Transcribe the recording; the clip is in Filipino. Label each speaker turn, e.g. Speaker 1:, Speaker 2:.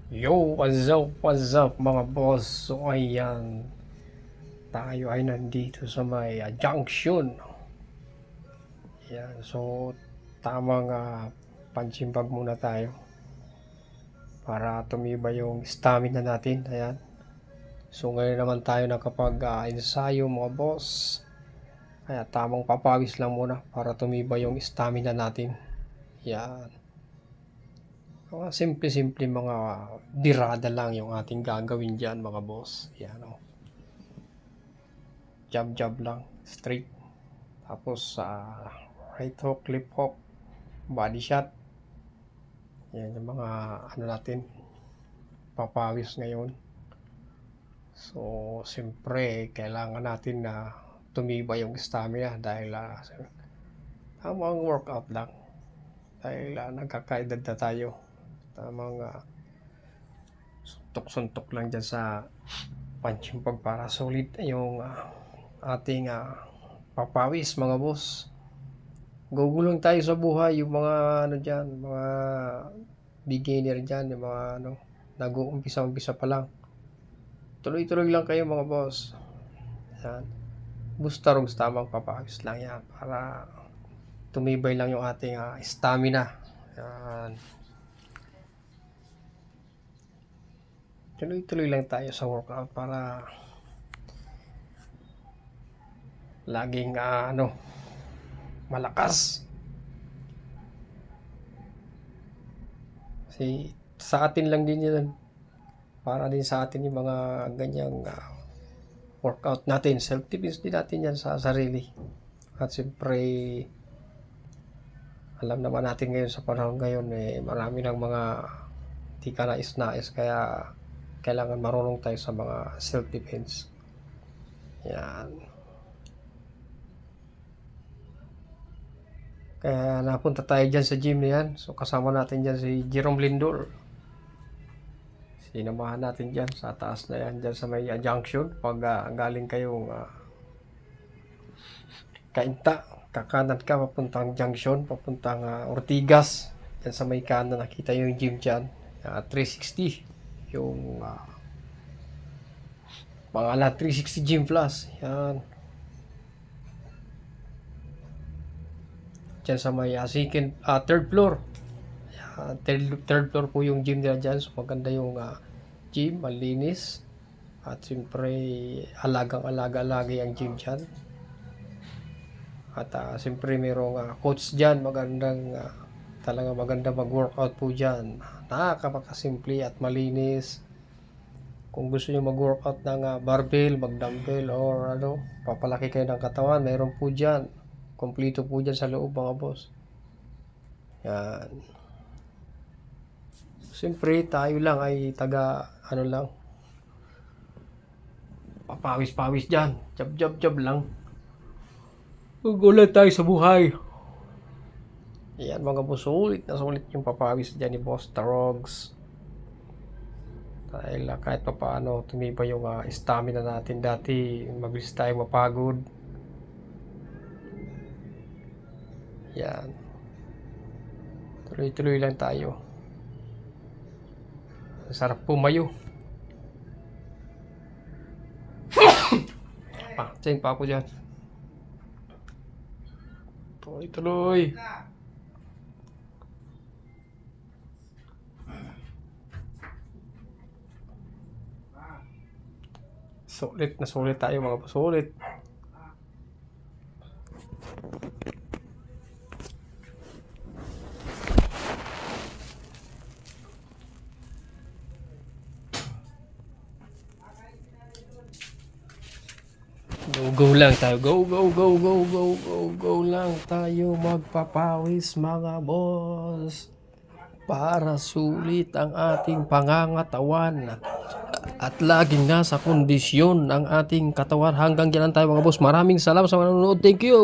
Speaker 1: Yo, what's up mga boss? So ayan, tayo ay nandito sa may junction. Yan, so tamang panchimbag muna tayo para tumibay yung stamina natin. Ayan. So ngayon naman tayo nakapag-ensayo mga boss. Kaya tamang papawis lang muna para tumibay yung stamina natin. Yan. Mga simple-simple mga dirada lang yung ating gagawin dyan mga boss. Yan o. Jab lang, straight. Tapos right hook, left hook, body shot. Yan yung mga ano natin, papawis ngayon. So, siyempre, kailangan natin na tumibay yung stamina dahil tamang workout lang. Dahil nagkakaedad na tayo. Tamang suntok-suntok lang dyan sa panchimpag para solid yung ating papawis mga boss. Gugulong tayo sa buhay yung mga ano dyan, mga beginner dyan, yung mga ano, nag-uumpisa-umpisa pa lang. Tuloy-tuloy lang kayo mga boss. Yan. Booster og tamang papawis lang yan para tumibay lang yung ating stamina. Yan. Tuloy-tuloy lang tayo sa workout para laging malakas. Kasi sa atin lang din yan. Para din sa atin yung mga ganyang workout natin. Self-defense din natin yan sa sarili. At siyempre, alam naman natin ngayon sa panahon ngayon, marami ng mga di ka nais-nais. Kaya kailangan marunong tayo sa mga self-defense. Yan. Kaya napunta tayo dyan sa gym na yan. So kasama natin dyan si Jerome Lindor. Sinamahan natin dyan sa taas na yan. Dyan sa may junction. Pag galing kayong Kainta, kakanan ka papuntang junction. Papuntang Ortigas. Dyan sa may kanan nakita yung gym dyan. 360. Yung pangalan 360 Gym Plus. Yan. Diyan sa may third floor. Third floor po yung gym nila dyan. So maganda yung gym, malinis. At siyempre alagang-alaga lagi ang gym dyan. At siyempre mayroong coach dyan. Talaga maganda mag-workout po dyan. Nakakasimple at malinis. Kung gusto nyo mag-workout ng barbell, mag-dumbbell or papalaki kayo ng katawan, mayroon po dyan. Kompleto po dyan sa loob mga boss. Yan. Siyempre tayo lang ay lang. Papawis-pawis dyan. Jab lang. Gugulat tayo sa buhay. Yan mga boss. Sulit na sulit yung papawis dyan ni Boss Tarogs. Dahil kahit pa paano tumibay yung stamina natin. Dati mabilis tayo mapagod. Yan. Tuloy-tuloy lang tayo. Sarap pumayo. Patsing pa ako dyan. Tuloy-tuloy. Sulit tayo mga sulit. Go lang tayo. Go lang tayo magpapawis mga boss. Para sulit ang ating pangangatawan. At laging nasa kondisyon ang ating katawan. Hanggang dyan tayo mga boss. Maraming salamat sa manonood. Thank you.